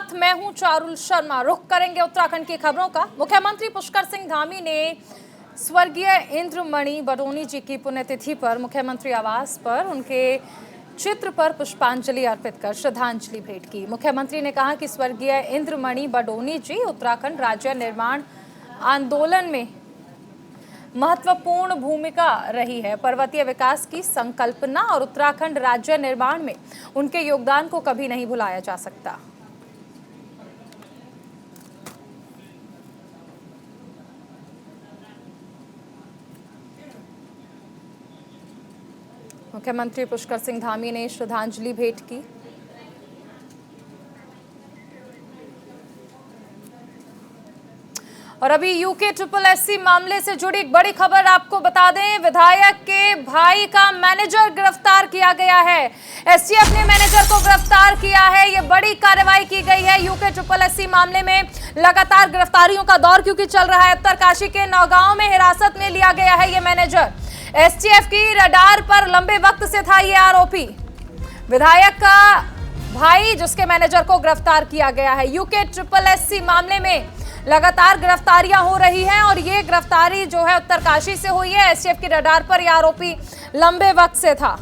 साथ मैं हूं चारुल शर्मा। रुख करेंगे उत्तराखंड की खबरों का। मुख्यमंत्री पुष्कर सिंह धामी ने स्वर्गीय इंद्रमणि बडोनी जी की पुण्यतिथि पर मुख्यमंत्री आवास पर उनके चित्र पर पुष्पांजलि अर्पित कर श्रद्धांजलि भेंट की। मुख्यमंत्री ने कहा कि स्वर्गीय इंद्रमणि बडोनी जी उत्तराखंड राज्य निर्माण आंदोलन में महत्वपूर्ण भूमिका रही है। पर्वतीय विकास की संकल्पना और उत्तराखंड राज्य निर्माण में उनके योगदान को कभी नहीं भुलाया जा सकता। मुख्यमंत्री पुष्कर सिंह धामी ने श्रद्धांजलि भेंट की। और अभी यूके SSS मामले से जुड़ी एक बड़ी खबर आपको बता दें। विधायक के भाई का मैनेजर गिरफ्तार किया गया है। STF ने मैनेजर को गिरफ्तार किया है। ये बड़ी कार्रवाई की गई है। यूके SSS मामले में लगातार गिरफ्तारियों का दौर क्योंकि चल रहा है। उत्तरकाशी के नौगांव में हिरासत में लिया गया है ये मैनेजर। STF की रडार पर लंबे वक्त से था ये आरोपी। विधायक का भाई जिसके मैनेजर को गिरफ्तार किया गया है। यूके SSS मामले में लगातार गिरफ्तारियां हो रही हैं और ये गिरफ्तारी जो है उत्तरकाशी से हुई है। STF की रडार पर यह आरोपी लंबे वक्त से था।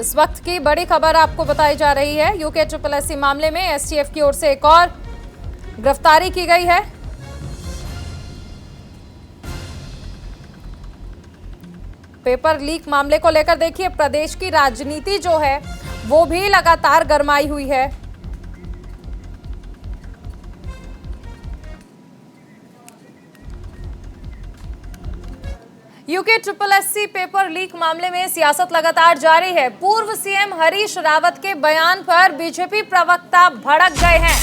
इस वक्त की बड़ी खबर आपको बताई जा रही है। यूके SSS मामले में STF की ओर से एक और गिरफ्तारी की गई है। पेपर लीक मामले को लेकर देखिए प्रदेश की राजनीति जो है वो भी लगातार गरमाई हुई है। यूके SSS पेपर लीक मामले में सियासत लगातार जारी है। पूर्व CM हरीश रावत के बयान पर बीजेपी प्रवक्ता भड़क गए हैं।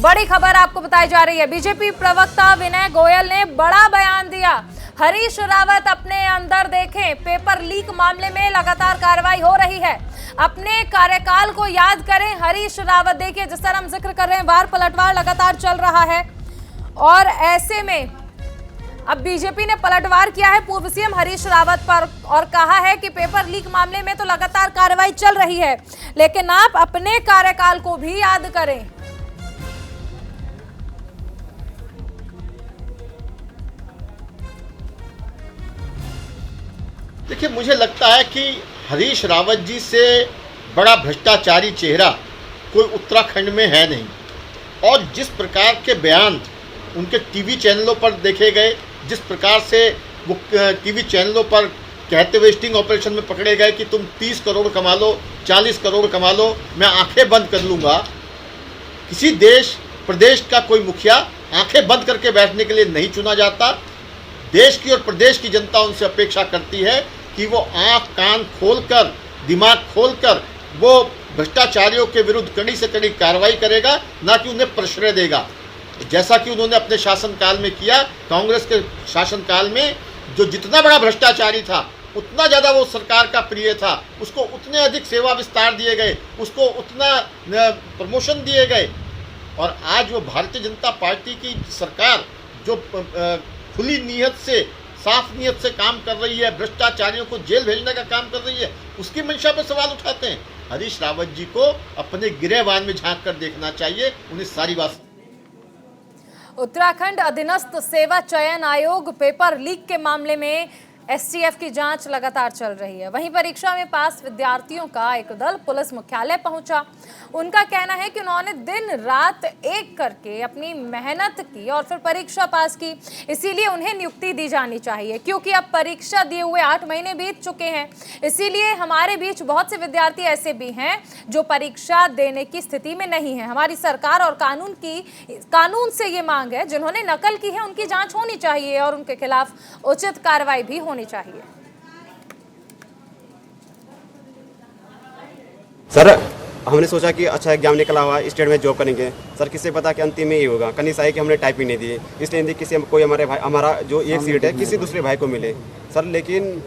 बड़ी खबर आपको बताई जा रही है। बीजेपी प्रवक्ता विनय गोयल ने बड़ा बयान दिया। हरीश रावत अपने अंदर देखें। पेपर लीक मामले में लगातार कार्रवाई हो रही है। अपने कार्यकाल को याद करें। हरीश रावत देखिए जिस तरह हम जिक्र कर रहे हैं वार पलटवार लगातार चल रहा है और ऐसे में अब बीजेपी ने पलटवार किया है पूर्व CM हरीश रावत पर और कहा है कि पेपर लीक मामले में तो लगातार कार्रवाई चल रही है लेकिन आप अपने कार्यकाल को भी याद करें। देखिए, मुझे लगता है कि हरीश रावत जी से बड़ा भ्रष्टाचारी चेहरा कोई उत्तराखंड में है नहीं। और जिस प्रकार के बयान उनके टीवी चैनलों पर देखे गए, जिस प्रकार से वो टीवी चैनलों पर कहते हुए स्टिंग ऑपरेशन में पकड़े गए कि तुम 30 करोड़ कमा लो, 40 करोड़ कमा लो, मैं आंखें बंद कर लूँगा। किसी देश प्रदेश का कोई मुखिया आंखें बंद करके बैठने के लिए नहीं चुना जाता। देश की और प्रदेश की जनता उनसे अपेक्षा करती है कि वो आंख कान खोलकर, दिमाग खोलकर वो भ्रष्टाचारियों के विरुद्ध कड़ी से कड़ी कार्रवाई करेगा, ना कि उन्हें प्रश्रय देगा। जैसा कि उन्होंने अपने शासनकाल में किया। कांग्रेस के शासनकाल में जो जितना बड़ा भ्रष्टाचारी था उतना ज़्यादा वो सरकार का प्रिय था, उसको उतने अधिक सेवा विस्तार दिए गए, उसको उतना प्रमोशन दिए गए। और आज वो भारतीय जनता पार्टी की सरकार जो खुली नीयत से, साफ नीयत से काम कर रही है, भ्रष्टाचारियों को जेल भेजने का काम कर रही है, उसकी मंशा पर सवाल उठाते हैं। हरीश रावत जी को अपने गिरेबान में झांक कर देखना चाहिए, उन्हें सारी बात। उत्तराखंड अधीनस्थ सेवा चयन आयोग पेपर लीक के मामले में STF की जांच लगातार चल रही है। वहीं परीक्षा में पास विद्यार्थियों का एक दल पुलिस मुख्यालय पहुंचा। उनका कहना है कि उन्होंने दिन रात एक करके अपनी मेहनत की और फिर परीक्षा पास की, इसीलिए उन्हें नियुक्ति दी जानी चाहिए। क्योंकि अब परीक्षा दिए हुए 8 महीने बीत चुके हैं, इसीलिए हमारे बीच बहुत से विद्यार्थी ऐसे भी हैं जो परीक्षा देने की स्थिति में नहीं है। हमारी सरकार और कानून से ये मांग है, जिन्होंने नकल की है उनकी जाँच होनी चाहिए और उनके खिलाफ उचित कार्रवाई भी होनी चाहिए। सर, हमने सोचा कि अच्छा एग्जाम निकला हुआ, स्टेट में जॉब करेंगे। सर, किससे पता कि अंतिम में ही होगा। कहीं से आई कि हमने टाइप ही नहीं दी, इसलिए किसी कोई हमारा जो एक सीट है किसी दूसरे भाई को मिले सर। लेकिन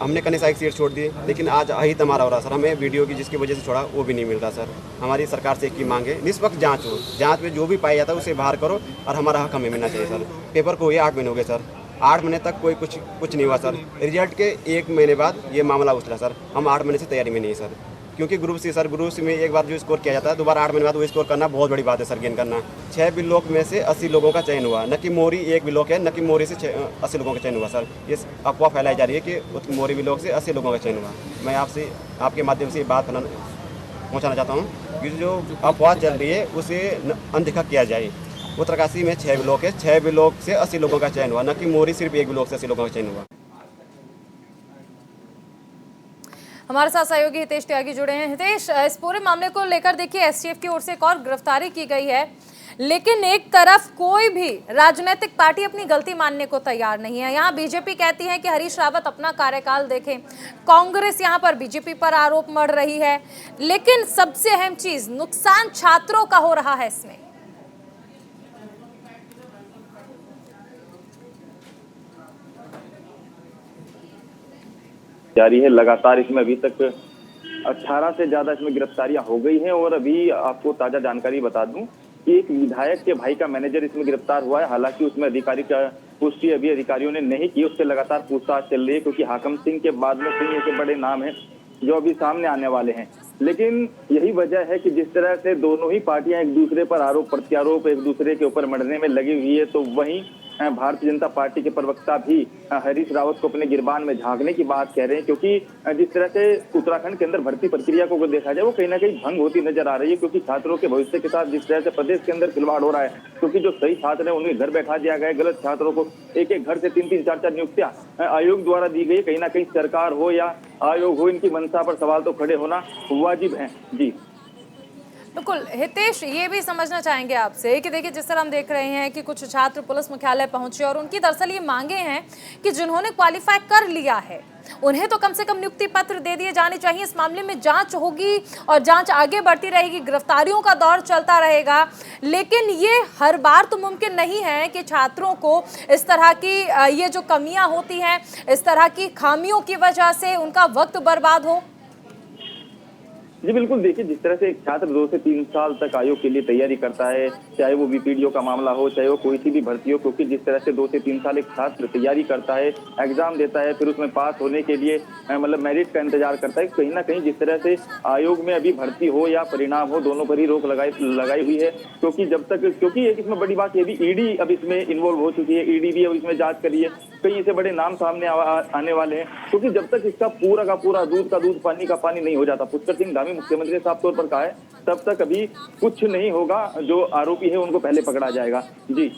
हमने कहीं से एक सीट छोड़ दी, लेकिन आज अहित हमारा हो रहा सर। हमें वीडियो की जिसकी वजह से छोड़ा वो भी नहीं मिल रहा सर। हमारी सरकार से एक ही मांग है, निष्पक्ष जाँच हो। जाँच में जो भी पाया जाता है उसे बाहर करो और हमारा हक हमें मिलना चाहिए सर। पेपर को ये 8 महीने हो गए सर। 8 महीने तक कुछ नहीं हुआ सर। रिजल्ट के 1 महीने बाद ये मामला उछला सर। हम 8 महीने से तैयारी में नहीं है सर, क्योंकि ग्रुप सी में एक बार जो स्कोर किया जाता है दोबारा 8 महीने बाद वो स्कोर करना बहुत बड़ी बात है सर, गेन करना। 6 ब्लॉक में से 80 लोगों का चयन हुआ, न कि मोरी एक ब्लॉक है, न कि मोरी से 80 लोगों का चयन हुआ सर। ये अफवाह फैलाई जा रही है कि मोरी ब्लॉक से 80 लोगों का चयन हुआ। मैं आपसे आपके माध्यम से ये बात पहुँचाना चाहता हूँ कि जो अफवाह चल रही है उसे अनदेखा किया जाए। उत्तरकाशी में 6 ब्लॉक है, 6 ब्लॉक से 80 लोगों का चयन हुआ, न कि मोरी सिर्फ एक ब्लॉक से 80 लोगों का चयन हुआ। हमारे साथ सहयोगी हितेश त्यागी जुड़े हैं। हितेश, इस पूरे मामले को लेकर देखिए एसटीएफ की ओर से एक और गिरफ्तारी की गई है, लेकिन एक तरफ कोई भी राजनीतिक पार्टी अपनी गलती मानने को तैयार नहीं है। यहाँ बीजेपी कहती है कि हरीश रावत अपना कार्यकाल देखें, कांग्रेस यहाँ पर बीजेपी पर आरोप मढ़ रही है, लेकिन सबसे अहम चीज नुकसान छात्रों का हो रहा है इसमें। जारी है लगातार। इसमें अभी तक 18 से ज्यादा इसमें गिरफ्तारियां हो गई हैं। और अभी आपको ताजा जानकारी बता दूं कि एक विधायक के भाई का मैनेजर इसमें गिरफ्तार हुआ है। हालांकि उसमें अधिकारी का पुष्टि अभी अधिकारियों ने नहीं की, उससे लगातार पूछताछ चल रही है, क्योंकि हाकम सिंह के बाद में कई ऐसे बड़े नाम हैं जो अभी सामने आने वाले हैं। लेकिन यही वजह है कि जिस तरह से दोनों ही पार्टियां एक दूसरे पर आरोप प्रत्यारोप एक दूसरे के ऊपर मढ़ने में लगी हुई है, तो वहीं भारतीय जनता पार्टी के प्रवक्ता भी हरीश रावत को अपने गिरबान में झांकने की बात कह रहे हैं, क्योंकि जिस तरह से उत्तराखंड के अंदर भर्ती प्रक्रिया को देखा जाए वो कहीं ना कहीं भंग होती नजर आ रही है। क्योंकि छात्रों के भविष्य के साथ जिस तरह से प्रदेश के अंदर खिलवाड़ हो रहा है, क्योंकि जो सही छात्र है उन्हें घर बैठा दिया गया है, गलत छात्रों को एक एक घर से 3-3, 4-4 नियुक्तियां आयोग द्वारा दी गई। कहीं ना कहीं सरकार हो या आयोग हो, इनकी मंशा पर सवाल तो खड़े होना वाजिब है। जी बिल्कुल हितेश, ये भी समझना चाहेंगे आपसे कि देखिए जिस तरह हम देख रहे हैं कि कुछ छात्र पुलिस मुख्यालय पहुंचे और उनकी दरअसल ये मांगे हैं कि जिन्होंने क्वालिफाई कर लिया है उन्हें तो कम से कम नियुक्ति पत्र दे दिए जाने चाहिए। इस मामले में जांच होगी और जांच आगे बढ़ती रहेगी, गिरफ्तारियों का दौर चलता रहेगा, लेकिन ये हर बार तो मुमकिन नहीं है कि छात्रों को इस तरह की ये जो कमियां होती हैं, इस तरह की खामियों की वजह से उनका वक्त बर्बाद हो। जी बिल्कुल, देखिए जिस तरह से एक छात्र 2 से 3 साल तक आयोग के लिए तैयारी करता है, चाहे वो बीपीडीओ का मामला हो, चाहे वो कोई सी भी भर्ती हो, क्योंकि जिस तरह से 2 से 3 साल एक छात्र तैयारी करता है, एग्जाम देता है, फिर उसमें पास होने के लिए मतलब मेरिट का इंतजार करता है। कहीं ना कहीं जिस तरह से आयोग में अभी भर्ती हो या परिणाम हो, दोनों पर ही रोक लगाई हुई है। क्योंकि जब तक, क्योंकि एक इसमें बड़ी बात ये भी ईडी अब इसमें इन्वॉल्व हो चुकी है, ईडी भी अब इसमें जांच करी है, कई ऐसे बड़े नाम सामने आने वाले हैं। क्योंकि जब तक इसका पूरा का पूरा दूध का दूध पानी का पानी नहीं हो जाता, पुष्कर सिंह धामी मुख्यमंत्री ने साफ तौर पर कहा है, तब तक अभी कुछ नहीं होगा। जो आरोपी है उनको पहले पकड़ा जाएगा। जी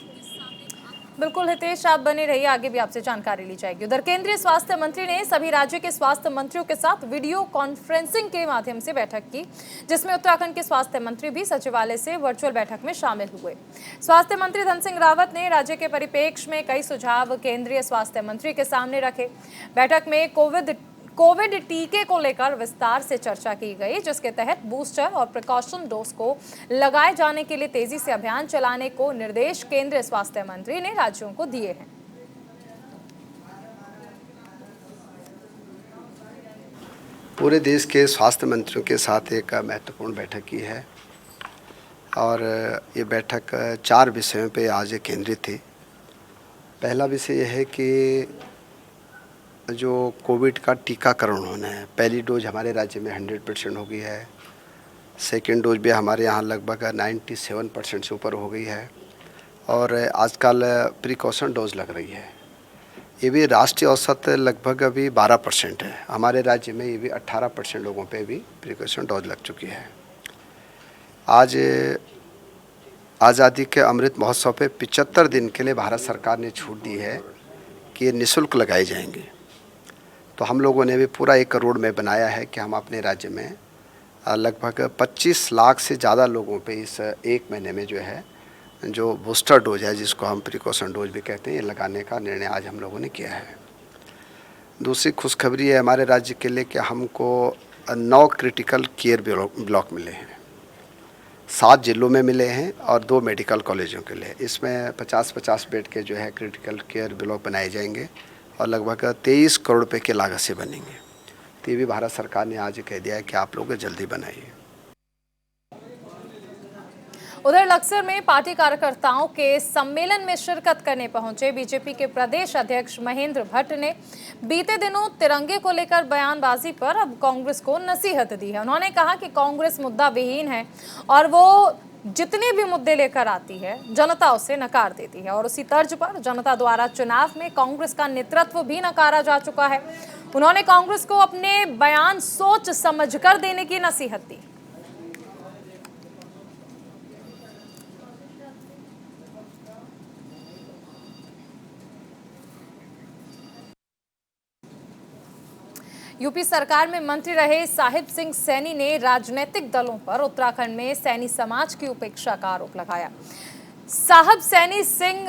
बिल्कुल हितेश, आप बने रहिए, आगे भी आपसे जानकारी ली जाएगी। उधर केंद्रीय स्वास्थ्य मंत्री ने सभी राज्यों के स्वास्थ्य मंत्रियों के साथ वीडियो कॉन्फ्रेंसिंग के माध्यम से बैठक की, जिसमें उत्तराखंड के स्वास्थ्य मंत्री भी सचिवालय से वर्चुअल बैठक में शामिल हुए। स्वास्थ्य मंत्री धन सिंह रावत ने राज्य के परिप्रेक्ष्य में कई सुझाव केंद्रीय स्वास्थ्य मंत्री के सामने रखे। बैठक में कोविड टीके को लेकर विस्तार से चर्चा की गई, जिसके तहत बूस्टर और प्रिकॉशन डोज को लगाए जाने के लिए तेजी से अभियान चलाने को निर्देश केंद्रीय स्वास्थ्य मंत्री ने राज्यों को दिए हैं। पूरे देश के स्वास्थ्य मंत्रियों के साथ एक महत्वपूर्ण बैठक की है और ये बैठक 4 विषयों पे आज केंद्रित थी। पहला विषय यह है कि जो कोविड का टीकाकरण होना है, पहली डोज हमारे राज्य में 100% हो गई है, सेकेंड डोज भी हमारे यहाँ लगभग 97% से ऊपर हो गई है और आजकल प्रिकॉशन डोज लग रही है। ये भी राष्ट्रीय औसत लगभग अभी 12% है, हमारे राज्य में ये भी 18% लोगों पे भी प्रिकॉशन डोज लग चुकी है। आज आज़ादी के अमृत महोत्सव पे 75 दिन के लिए भारत सरकार ने छूट दी है कि ये निःशुल्क लगाए जाएंगे। तो हम लोगों ने भी पूरा एक रोड मैप बनाया है कि हम अपने राज्य में लगभग 25 लाख से ज़्यादा लोगों पे इस 1 महीने में जो है जो बूस्टर डोज है, जिसको हम प्रिकॉशन डोज भी कहते हैं, ये लगाने का निर्णय आज हम लोगों ने किया है। दूसरी खुशखबरी है हमारे राज्य के लिए कि हमको 9 क्रिटिकल केयर ब्लॉक मिले हैं, 7 जिलों में मिले हैं और 2 मेडिकल कॉलेजों के लिए। इसमें 50-50 बेड के जो है क्रिटिकल केयर ब्लॉक बनाए जाएंगे और लगभग 23 करोड़ रुपए की लागत से बनेंगे। तो ये भी भारत सरकार ने आज कह दिया है कि आप लोग जल्दी बनाइए। उधर लक्सर में पार्टी कार्यकर्ताओं के सम्मेलन में शिरकत करने पहुंचे बीजेपी के प्रदेश अध्यक्ष महेंद्र भट्ट ने बीते दिनों तिरंगे को लेकर बयानबाजी पर अब कांग्रेस को नसीहत दी है। उन्होंने कहा कि कांग्रेस मुद्दा विहीन है और वो जितने भी मुद्दे लेकर आती है जनता उसे नकार देती है और उसी तर्ज पर जनता द्वारा चुनाव में कांग्रेस का नेतृत्व भी नकारा जा चुका है। उन्होंने कांग्रेस को अपने बयान सोच समझकर देने की नसीहत दी। यूपी सरकार में मंत्री रहे साहिब सिंह सैनी ने राजनीतिक दलों पर उत्तराखंड में सैनी समाज की उपेक्षा का आरोप लगाया। साहब सैनी सिंह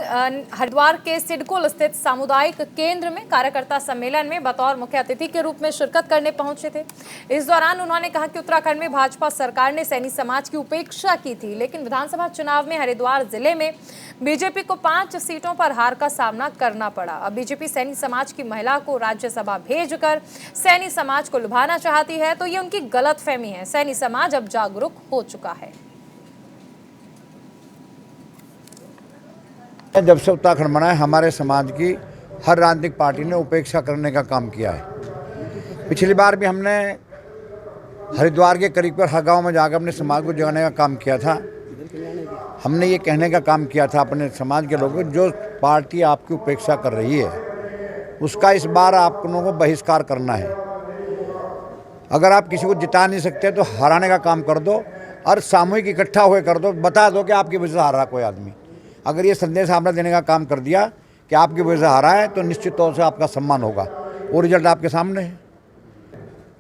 हरिद्वार के सिडकुल स्थित सामुदायिक केंद्र में कार्यकर्ता सम्मेलन में बतौर मुख्य अतिथि के रूप में शिरकत करने पहुंचे थे। इस दौरान उन्होंने कहा कि उत्तराखंड में भाजपा सरकार ने सैनी समाज की उपेक्षा की थी, लेकिन विधानसभा चुनाव में हरिद्वार जिले में बीजेपी को 5 सीटों पर हार का सामना करना पड़ा। अब बीजेपी सैनी समाज की महिला को राज्यसभा भेजकर सैनी समाज को लुभाना चाहती है, तो ये उनकी गलतफहमी है। सैनी समाज अब जागरूक हो चुका है। जब से उत्तराखंड बना है, हमारे समाज की हर राजनीतिक पार्टी ने उपेक्षा करने का काम किया है। पिछली बार भी हमने हरिद्वार के करीब पर हर गाँव में जाकर अपने समाज को जगाने का काम किया था। हमने ये कहने का काम किया था अपने समाज के लोगों को, जो पार्टी आपकी उपेक्षा कर रही है उसका इस बार आप लोगों को बहिष्कार करना है। अगर आप किसी को जिता नहीं सकते तो हराने का काम कर दो और सामूहिक इकट्ठा हुए कर दो, बता दो कि आपकी वजह से हारा कोई आदमी। अगर ये संदेश आपने देने का काम कर दिया कि आपकी वजह से हारा है तो निश्चित तौर से आपका सम्मान होगा। वो रिजल्ट आपके सामने है,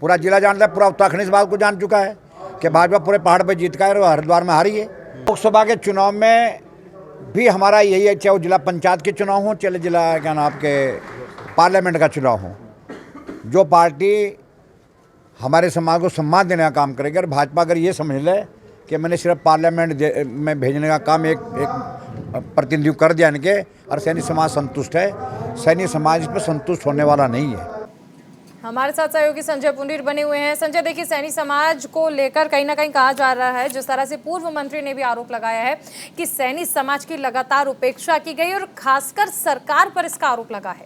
पूरा जिला जानता है, पूरा उत्तराखंड इस बात को जान चुका है कि भाजपा पूरे पहाड़ पर जीत का है और हरिद्वार में हारी है। लोकसभा के चुनाव में भी हमारा यही है, चाहे वो जिला पंचायत के चुनाव हो, चाहे जिला क्या नाम आपके पार्लियामेंट का चुनाव हो, जो पार्टी हमारे समाज को सम्मान देने का काम करेगी। और भाजपा अगर ये समझ ले कि मैंने सिर्फ पार्लियामेंट में भेजने का काम एक प्रतिनिधि कर दिया इनके और सैनी समाज संतुष्ट है, सैनी समाज पर संतुष्ट होने वाला नहीं है। हमारे साथ सहयोगी संजय पुंडीर बने हुए हैं। संजय, देखिए, सैनी समाज को लेकर कहीं ना कहीं कहा जा रहा है, जिस तरह से पूर्व मंत्री ने भी आरोप लगाया है कि सैनी समाज की लगातार उपेक्षा की गई और खासकर सरकार पर इसका आरोप लगा है।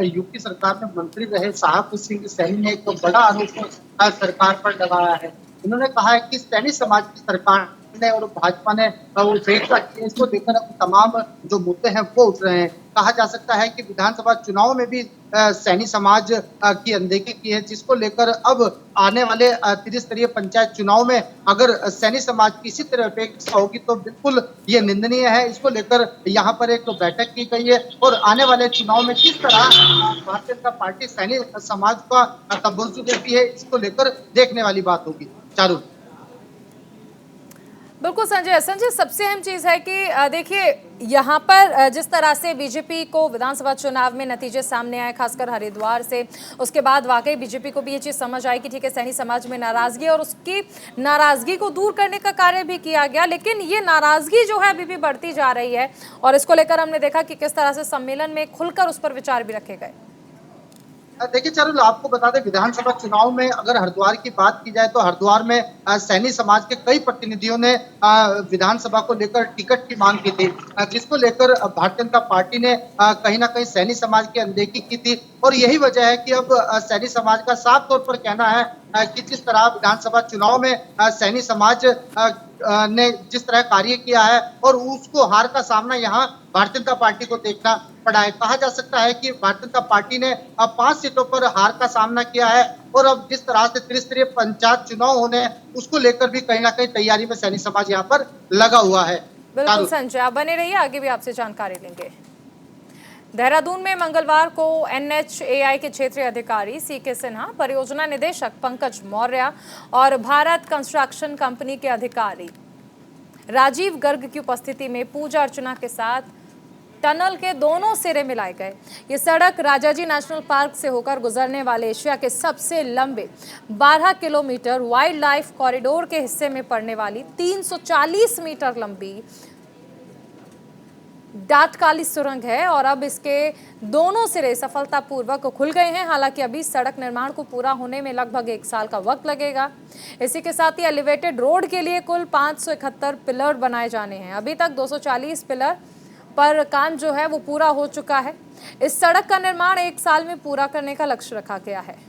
यूपी सरकार में मंत्री रहे साहब सिंह सैनी ने एक बड़ा आरोप सरकार पर लगाया है। उन्होंने कहा है कि सैनी समाज की सरकार ने और भाजपा ने उपेक्षा की, इसको लेकर तमाम जो मुद्दे हैं वो उठ रहे हैं। कहा जा सकता है कि विधानसभा चुनाव में भी सैनी समाज की अनदेखी की है, जिसको लेकर अब आने वाले त्रिस्तरीय पंचायत चुनाव में अगर सैनी समाज की इसी तरह उपेक्षा होगी तो बिल्कुल ये निंदनीय है। इसको लेकर यहाँ पर एक बैठक की गई है और आने वाले चुनाव में किस तरह भारतीय जनता पार्टी सैनी समाज का तवज्जो देती है, इसको लेकर देखने वाली बात होगी। चारू बिल्कुल संजय, सबसे अहम चीज है कि देखिए, यहाँ पर जिस तरह से बीजेपी को विधानसभा चुनाव में नतीजे सामने आए, खासकर हरिद्वार से, उसके बाद वाकई बीजेपी को भी ये चीज़ समझ आई कि ठीक है, सैनी समाज में नाराजगी और उसकी नाराजगी को दूर करने का कार्य भी किया गया। लेकिन ये नाराजगी जो है अभी भी बढ़ती जा रही है और इसको लेकर हमने देखा कि किस तरह से सम्मेलन में खुलकर उस पर विचार भी रखे गए। देखिए चारुल, आपको बता दें, विधानसभा चुनाव में अगर हरिद्वार की बात की जाए तो हरिद्वार में सैनी समाज के कई प्रतिनिधियों ने विधानसभा को लेकर टिकट की मांग की थी, जिसको लेकर भारतीय जनता पार्टी ने कहीं ना कहीं सैनी समाज की अनदेखी की थी। और यही वजह है कि अब सैनी समाज का साफ तौर पर कहना है कि जिस तरह विधानसभा चुनाव में सैनी समाज ने जिस तरह कार्य किया है और उसको हार का सामना यहाँ भारतीय जनता पार्टी को देखना पड़ा है। कहा जा सकता है कि भारतीय जनता पार्टी ने अब 5 सीटों पर हार का सामना किया है और अब जिस तरह से त्रिस्तरीय पंचायत चुनाव होने उसको लेकर भी कहीं ना कहीं तैयारी में सैनी समाज यहाँ पर लगा हुआ है। बिल्कुल संजय, आप बने रहिए, आगे भी आपसे जानकारी लेंगे। देहरादून में मंगलवार को NHAI के क्षेत्रीय अधिकारी CK सिन्हा, परियोजना निदेशक पंकज मौर्य और भारत कंस्ट्रक्शन कंपनी के अधिकारी राजीव गर्ग की उपस्थिति में पूजा अर्चना के साथ टनल के दोनों सिरे मिलाए गए। ये सड़क राजाजी नेशनल पार्क से होकर गुजरने वाले एशिया के सबसे लंबे 12 किलोमीटर वाइल्ड लाइफ कॉरिडोर के हिस्से में पड़ने वाली 340 मीटर लंबी डाट काली सुरंग है और अब इसके दोनों सिरे सफलतापूर्वक खुल गए हैं। हालांकि अभी सड़क निर्माण को पूरा होने में लगभग 1 साल का वक्त लगेगा। इसी के साथ ही एलिवेटेड रोड के लिए कुल 571 पिलर बनाए जाने हैं। अभी तक 240 पिलर पर काम जो है वो पूरा हो चुका है। इस सड़क का निर्माण 1 साल में पूरा करने का लक्ष्य रखा गया है।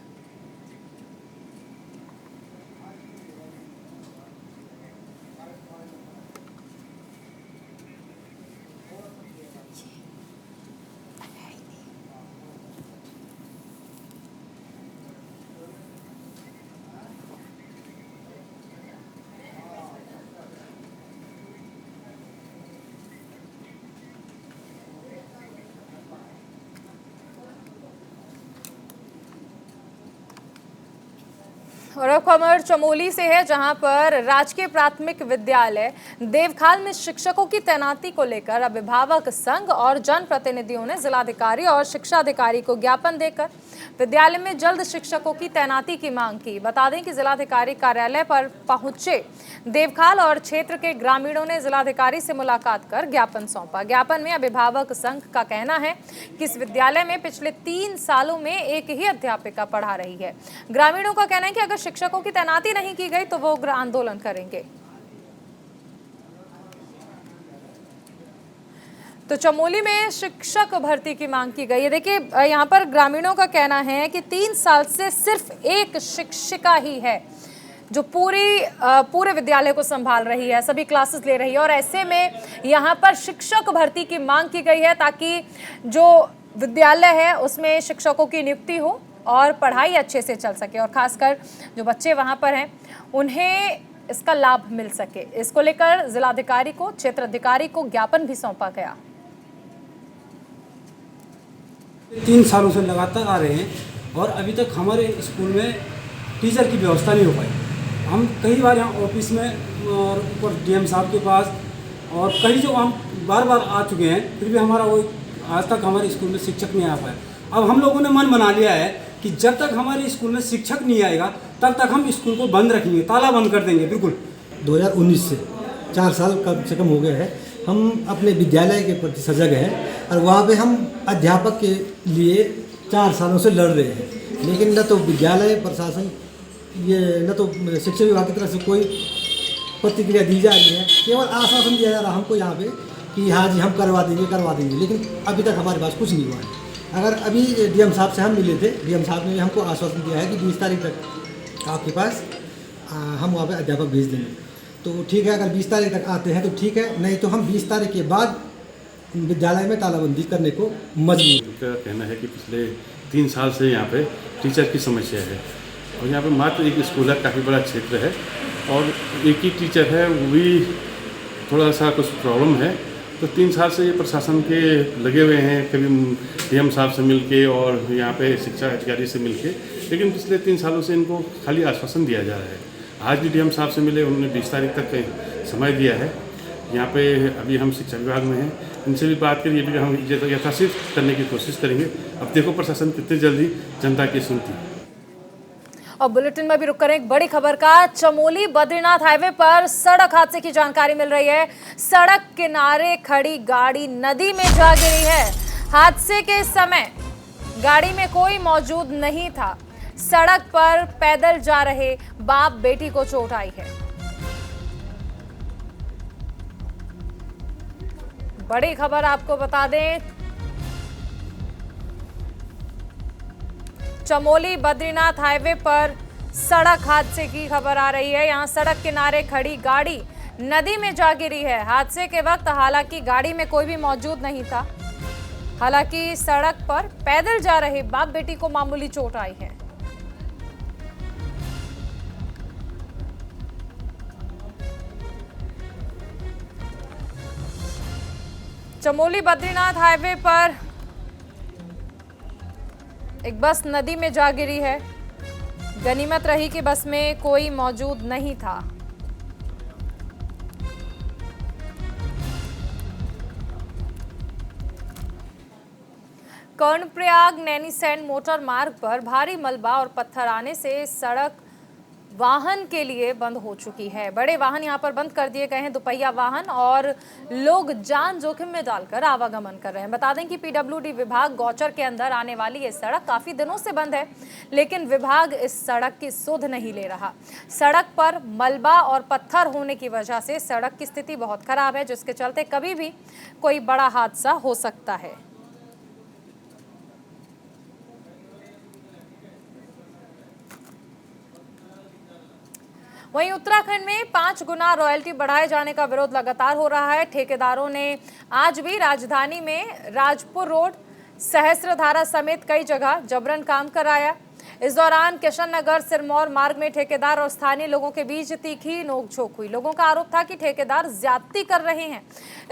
और अब खबर चमोली से है, जहां पर राजकीय प्राथमिक विद्यालय देवखाल में शिक्षकों की तैनाती को लेकर अभिभावक संघ और जनप्रतिनिधियों ने जिलाधिकारी और शिक्षा अधिकारी को ज्ञापन देकर विद्यालय में जल्द शिक्षकों की तैनाती की मांग की। बता दें कि जिलाधिकारी कार्यालय पर पहुंचे देवखाल और क्षेत्र के ग्रामीणों ने जिलाधिकारी से मुलाकात कर ज्ञापन सौंपा। ज्ञापन में अभिभावक संघ का कहना है कि इस विद्यालय में पिछले 3 सालों में एक ही अध्यापिका पढ़ा रही है। ग्रामीणों का कहना है कि अगर शिक्षकों की तैनाती नहीं की गई तो वो उग्र आंदोलन करेंगे। तो चमोली में शिक्षक भर्ती की मांग की गई है। देखिए, यहाँ पर ग्रामीणों का कहना है कि 3 साल से सिर्फ एक शिक्षिका ही है जो पूरे विद्यालय को संभाल रही है, सभी क्लासेस ले रही है। और ऐसे में यहाँ पर शिक्षक भर्ती की मांग की गई है ताकि जो विद्यालय है उसमें शिक्षकों की नियुक्ति हो और पढ़ाई अच्छे से चल सके और खासकर जो बच्चे वहाँ पर हैं उन्हें इसका लाभ मिल सके। इसको लेकर जिलाधिकारी को, क्षेत्र अधिकारी को ज्ञापन भी सौंपा गया। 3 सालों से लगातार आ रहे हैं और अभी तक हमारे स्कूल में टीचर की व्यवस्था नहीं हो पाई। हम कई बार यहाँ ऑफिस में और ऊपर डीएम साहब के पास और कई जो हम बार बार आ चुके हैं, फिर भी हमारा वो आज तक हमारे स्कूल में शिक्षक नहीं आ पाया। अब हम लोगों ने मन बना लिया है कि जब तक हमारे स्कूल में शिक्षक नहीं आएगा तब तक हम स्कूल को बंद रखेंगे, ताला बंद कर देंगे। बिल्कुल 2019 से 4 साल कम से कम हो गए हैं हम अपने विद्यालय के प्रति सजग हैं और वहाँ पे हम अध्यापक के लिए 4 सालों से लड़ रहे हैं, लेकिन न तो विद्यालय प्रशासन न तो शिक्षा विभाग की तरफ से कोई प्रतिक्रिया दी जा रही है। केवल आश्वासन दिया जा रहा हमको यहाँ पे कि हाँ जी हम करवा देंगे, लेकिन अभी तक हमारे पास कुछ नहीं हुआ है। अगर अभी डीएम साहब से हम मिले थे, डीएम साहब ने हमको आश्वासन दिया है कि 20 तारीख तक आपके पास हम वहाँ पे अध्यापक भेज देंगे। तो ठीक है, अगर 20 तारीख तक आते हैं तो ठीक है, नहीं तो हम 20 तारीख के बाद विद्यालय में तालाबंदी करने को मजबूर। उनका कहना है कि पिछले 3 साल से यहाँ पे टीचर की समस्या है और यहाँ पे मात्र एक स्कूल है, काफ़ी बड़ा क्षेत्र है और एक ही टीचर है, वो भी थोड़ा सा कुछ प्रॉब्लम है। तो 3 साल से ये प्रशासन के लगे हुए हैं, कभी डीएम साहब से मिलके और यहाँ पे शिक्षा अधिकारी से मिलके, लेकिन पिछले 3 सालों से इनको खाली आश्वासन दिया जा रहा है। आज भी डीएम साहब से मिले, उन्होंने 20 तारीख तक का समय दिया है। यहाँ पे अभी हम शिक्षा विभाग में हैं, इनसे भी बात करिए, भी हम यथाशीघ्र करने की कोशिश करेंगे। अब देखो प्रशासन कितनी जल्दी जनता की सुनती है। और बुलेटिन में भी रुक करें एक बड़ी खबर का। चमोली बद्रीनाथ हाईवे पर सड़क हादसे की जानकारी मिल रही है। सड़क किनारे खड़ी गाड़ी नदी में जा गिरी है। हादसे के समय गाड़ी में कोई मौजूद नहीं था। सड़क पर पैदल जा रहे बाप बेटी को चोट आई है। बड़ी खबर आपको बता दें, चमोली बद्रीनाथ हाईवे पर सड़क हादसे की खबर आ रही है। यहां सड़क किनारे खड़ी गाड़ी नदी में जा गिरी है। हादसे के वक्त हालांकि गाड़ी में कोई भी मौजूद नहीं था। हालांकि सड़क पर पैदल जा रहे बाप बेटी को मामूली चोट आई है। चमोली बद्रीनाथ हाईवे पर एक बस नदी में जा गिरी है। गनीमत रही कि बस में कोई मौजूद नहीं था। कर्णप्रयाग नैनीसैंण मोटर मार्ग पर भारी मलबा और पत्थर आने से सड़क वाहन के लिए बंद हो चुकी है। बड़े वाहन यहां पर बंद कर दिए गए हैं, दुपहिया वाहन, और लोग जान जोखिम में डालकर आवागमन कर रहे हैं। बता दें कि पीडब्ल्यूडी विभाग गौचर के अंदर आने वाली ये सड़क काफी दिनों से बंद है, लेकिन विभाग इस सड़क की सुध नहीं ले रहा। सड़क पर मलबा और पत्थर होने की वजह से सड़क की स्थिति बहुत खराब है, जिसके चलते कभी भी कोई बड़ा हादसा हो सकता है। वहीं उत्तराखंड में 5 गुना रॉयल्टी बढ़ाए जाने का विरोध लगातार हो रहा है। ठेकेदारों ने आज भी राजधानी में राजपुर रोड, सहस्त्रधारा समेत कई जगह जबरन काम कराया। इस दौरान किशन नगर सिरमौर मार्ग में ठेकेदार और स्थानीय लोगों के बीच तीखी नोकझोंक हुई। लोगों का आरोप था कि ठेकेदार ज्यादती कर रहे हैं।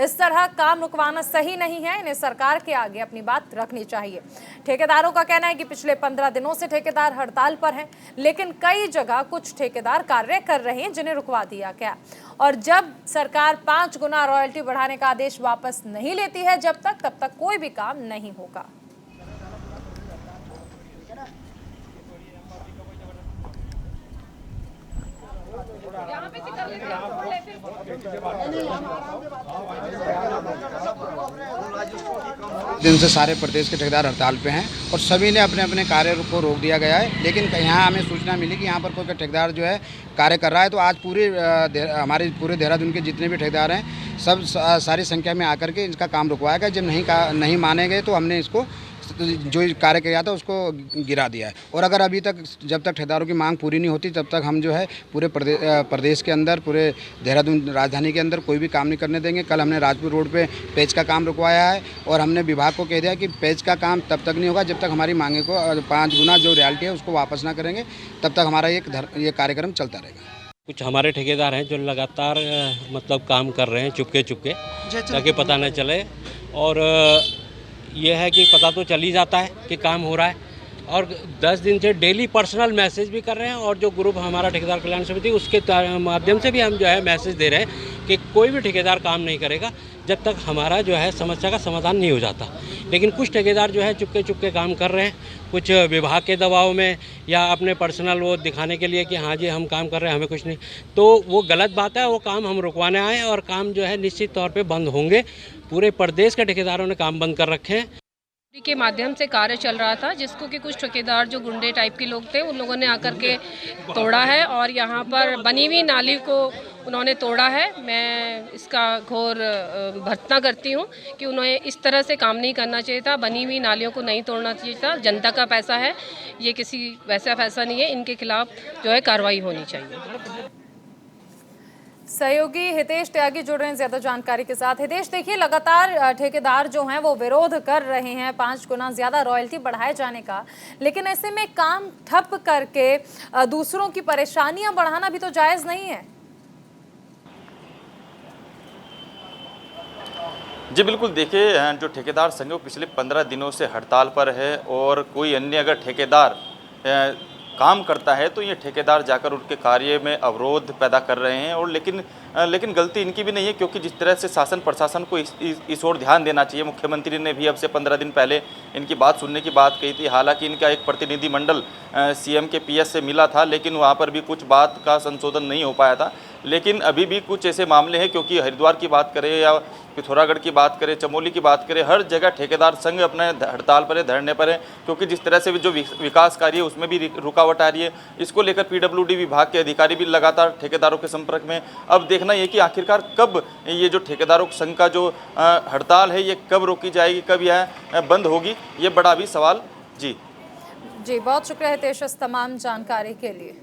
इस तरह काम रुकवाना सही नहीं है, इन्हें सरकार के आगे अपनी बात रखनी चाहिए। ठेकेदारों का कहना है कि पिछले 15 दिनों से ठेकेदार हड़ताल पर हैं, लेकिन कई जगह कुछ ठेकेदार कार्य कर रहे हैं जिन्हें रुकवा दिया गया। और जब सरकार 5 गुना रॉयल्टी बढ़ाने का आदेश वापस नहीं लेती है तब तक कोई भी काम नहीं होगा। दिन से सारे प्रदेश के ठेकेदार हड़ताल पे हैं और सभी ने अपने अपने कार्य को रोक दिया गया है। लेकिन यहाँ हमें सूचना मिली कि यहाँ पर कोई ठेकेदार जो है कार्य कर रहा है, तो आज हमारे पूरे देहरादून के जितने भी ठेकेदार हैं सब सारी संख्या में आकर के इसका काम रुकवाया गया। जब नहीं माने गए तो हमने इसको जो कार्य किया था उसको गिरा दिया है। और अगर अभी तक जब तक ठेकेदारों की मांग पूरी नहीं होती तब तक हम जो है पूरे प्रदेश के अंदर, पूरे देहरादून राजधानी के अंदर कोई भी काम नहीं करने देंगे। कल हमने राजपुर रोड पे पेच का काम रुकवाया है और हमने विभाग को कह दिया कि पेच का काम तब तक नहीं होगा जब तक हमारी मांगे को 5 गुना जो रॉयल्टी है उसको वापस ना करेंगे, तब तक हमारा ये कार्यक्रम चलता रहेगा। कुछ हमारे ठेकेदार हैं जो लगातार मतलब काम कर रहे हैं चुपके ताकि पता न चले, और ये है कि पता तो चल ही जाता है कि काम हो रहा है। और 10 दिन से डेली पर्सनल मैसेज भी कर रहे हैं, और जो ग्रुप हमारा ठेकेदार कल्याण समिति उसके माध्यम से भी हम जो है मैसेज दे रहे हैं कि कोई भी ठेकेदार काम नहीं करेगा जब तक हमारा जो है समस्या का समाधान नहीं हो जाता। लेकिन कुछ ठेकेदार जो है चुपके काम कर रहे हैं, कुछ विभाग के दबाव में या अपने पर्सनल वो दिखाने के लिए कि हाँ जी हम काम कर रहे हैं, हमें कुछ नहीं, तो वो गलत बात है। वो काम हम रुकवाने आए और काम जो है निश्चित तौर पे बंद होंगे। पूरे प्रदेश के ठेकेदारों ने काम बंद कर रखे हैं। के माध्यम से कार्य चल रहा था, जिसको कि कुछ ठेकेदार जो गुंडे टाइप के लोग थे उन लोगों ने आकर के तोड़ा है और यहाँ पर बनी हुई नाली को उन्होंने तोड़ा है। मैं इसका घोर भर्त्सना करती हूँ कि उन्हें इस तरह से काम नहीं करना चाहिए था। बनी हुई नालियों को नहीं तोड़ना चाहिए था। जनता का पैसा है, ये किसी वैसा पैसा नहीं है। इनके खिलाफ जो है कार्रवाई होनी चाहिए। सहयोगी हितेश त्यागी जुड़ रहे हैं ज्यादा जानकारी के साथ। हितेश, देखिए लगातार ठेकेदार जो हैं वो विरोध कर रहे हैं 5 गुना ज्यादा रॉयल्टी बढ़ाए जाने का, लेकिन ऐसे में काम ठप करके दूसरों की परेशानियां बढ़ाना भी तो जायज नहीं है। जी बिल्कुल, देखिए जो ठेकेदार संघ पिछले 15 दिनों से हड़ताल पर है और कोई अन्य अगर ठेकेदार काम करता है तो ये ठेकेदार जाकर उनके कार्य में अवरोध पैदा कर रहे हैं। और लेकिन गलती इनकी भी नहीं है, क्योंकि जिस तरह से शासन प्रशासन को इस ओर ध्यान देना चाहिए। मुख्यमंत्री ने भी अब से 15 दिन पहले इनकी बात सुनने की बात कही थी। हालांकि इनका एक प्रतिनिधिमंडल सीएम के पीएस से मिला था, लेकिन वहाँ पर भी कुछ बात का संशोधन नहीं हो पाया था। लेकिन अभी भी कुछ ऐसे मामले हैं, क्योंकि हरिद्वार की बात करें या पिथौरागढ़ की बात करें, चमोली की बात करें, हर जगह ठेकेदार संघ अपने हड़ताल पर है, धरने पर है, क्योंकि जिस तरह से जो विकास कार्य है उसमें भी रुकावट आ रही है। इसको लेकर पीडब्ल्यूडी विभाग के अधिकारी भी लगातार ठेकेदारों के संपर्क में। अब देखना ये कि आखिरकार कब ये जो ठेकेदारों संघ का जो हड़ताल है ये कब रोकी जाएगी, कब यह बंद होगी, ये बड़ा भी सवाल। जी बहुत शुक्रिया हितेश इस तमाम जानकारी के लिए।